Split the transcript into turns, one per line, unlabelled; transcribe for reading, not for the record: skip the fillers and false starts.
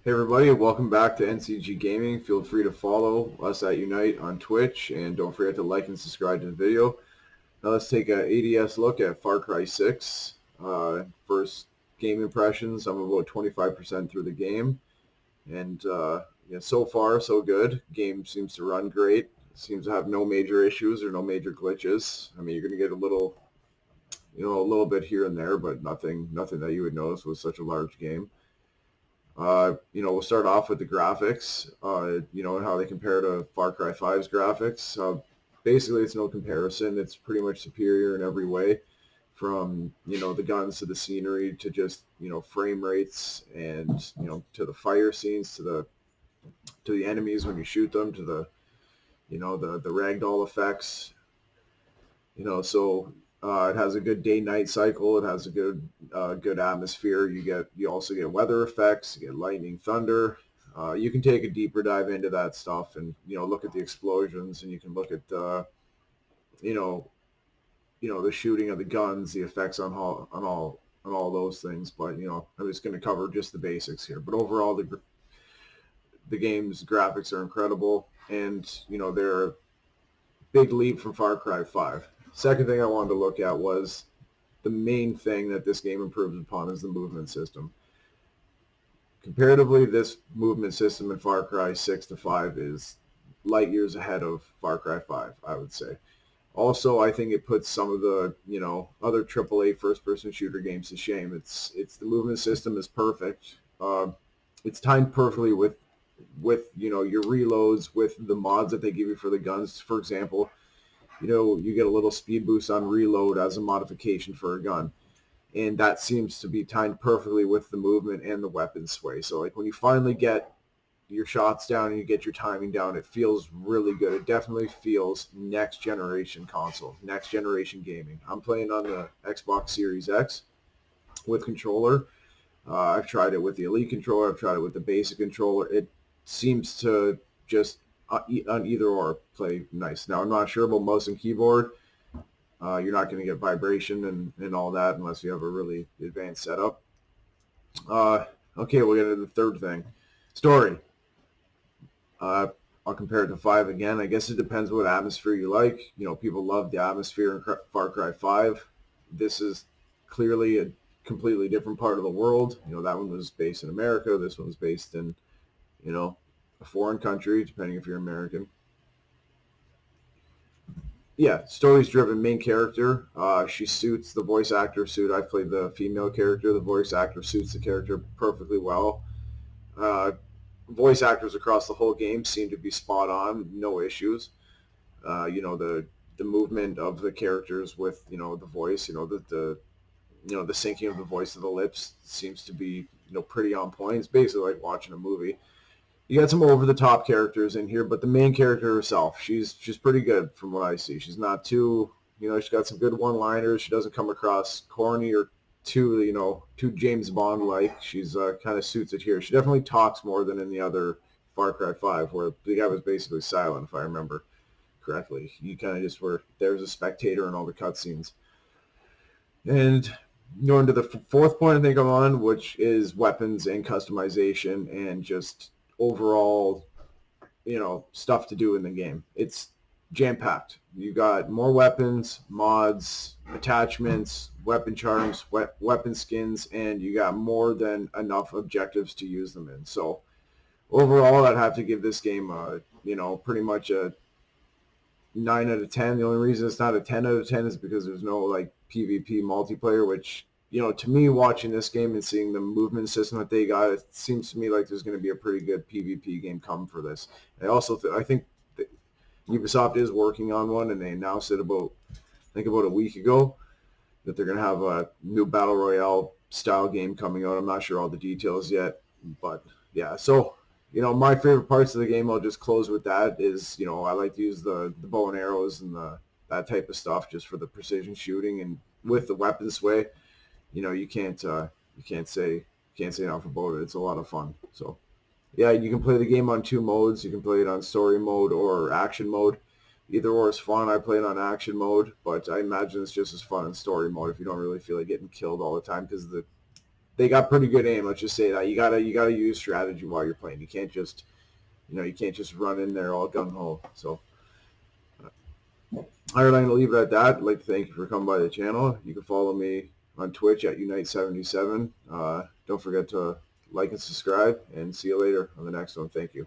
Hey everybody, welcome back to NCG Gaming. Feel free to follow us at Unite on Twitch, and don't forget to like and subscribe to the video. Now let's take a ADS look at Far Cry 6. First game impressions, I'm about 25% through the game, and yeah, so far so good. Game seems to run great. Seems to have no major issues or no major glitches. I mean, you're going to get a little bit here and there, but nothing that you would notice with such a large game. We'll start off with the graphics, and how they compare to Far Cry 5's graphics. Basically, it's no comparison. It's pretty much superior in every way, from, the guns to the scenery to just, frame rates and, to the fire scenes, to the enemies when you shoot them, to the ragdoll effects. It has a good day-night cycle. It has a good atmosphere. You also get weather effects. You get lightning, thunder. You can take a deeper dive into that stuff and look at the explosions, and you can look at the shooting of the guns, the effects on all those things. But I'm just going to cover just the basics here. But overall, the game's graphics are incredible, and they're a big leap from Far Cry 5. Second thing I wanted to look at was the main thing that this game improves upon is the movement system. Comparatively, this movement system in Far Cry 6 to 5 is light years ahead of Far Cry 5, I would say. Also, I think it puts some of the, other AAA first-person shooter games to shame. It's the movement system is perfect. It's timed perfectly with your reloads, with the mods that they give you for the guns. For example, you get a little speed boost on reload as a modification for a gun. And that seems to be timed perfectly with the movement and the weapon sway. So like when you finally get your shots down and you get your timing down, it feels really good. It definitely feels next generation console, next generation gaming. I'm playing on the Xbox Series X with controller. I've tried it with the Elite controller. I've tried it with the basic controller. It seems to just on either or play nice. Now, I'm not sure about mouse and keyboard. You're not going to get vibration and all that unless you have a really advanced setup. Okay, we'll get into the third thing. Story. I'll compare it to 5 again. I guess it depends what atmosphere you like. People love the atmosphere in Far Cry 5. This is clearly a completely different part of the world. That one was based in America. This one's based in, a foreign country, depending if you're American. Yeah, stories driven. Main character. She suits the voice actor suit. I played the female character. The voice actor suits the character perfectly well. Voice actors across the whole game seem to be spot on. No issues. The movement of the characters with the voice. The syncing of the voice of the lips seems to be pretty on point. It's basically like watching a movie. You got some over-the-top characters in here, but the main character herself, she's pretty good from what I see. She's not too, she's got some good one-liners. She doesn't come across corny or too James Bond-like. She's kind of suits it here. She definitely talks more than in the other Far Cry 5, where the guy was basically silent, if I remember correctly. You kind of just were there as a spectator in all the cutscenes. And going to the fourth point I think I'm on, which is weapons and customization and just overall, stuff to do in the game. It's jam-packed. You got more weapons, mods, attachments, weapon charms, weapon skins, and you got more than enough objectives to use them in. So overall, I'd have to give this game, pretty much a 9 out of 10. The only reason it's not a 10 out of 10 is because there's no PvP multiplayer, which to me, watching this game and seeing the movement system that they got, it seems to me like there's going to be a pretty good PvP game come for this. I think that Ubisoft is working on one, and they announced it about a week ago that they're going to have a new Battle Royale style game coming out. I'm not sure all the details yet, but yeah. So, my favorite parts of the game, I'll just close with that, is, I like to use the bow and arrows and that type of stuff just for the precision shooting, and with the weapon sway. You can't say enough about it. It's a lot of fun. So, yeah, you can play the game on 2 modes. You can play it on story mode or action mode. Either or is fun. I play it on action mode, but I imagine it's just as fun in story mode if you don't really feel like getting killed all the time, because the they got pretty good aim. Let's just say that you gotta use strategy while you're playing. You can't just you can't just run in there all gung ho. So. All right, I'm going to leave it at that. I'd like to thank you for coming by the channel. You can follow me on Twitch at Unite77. Don't forget to like and subscribe, and see you later on the next one. Thank you.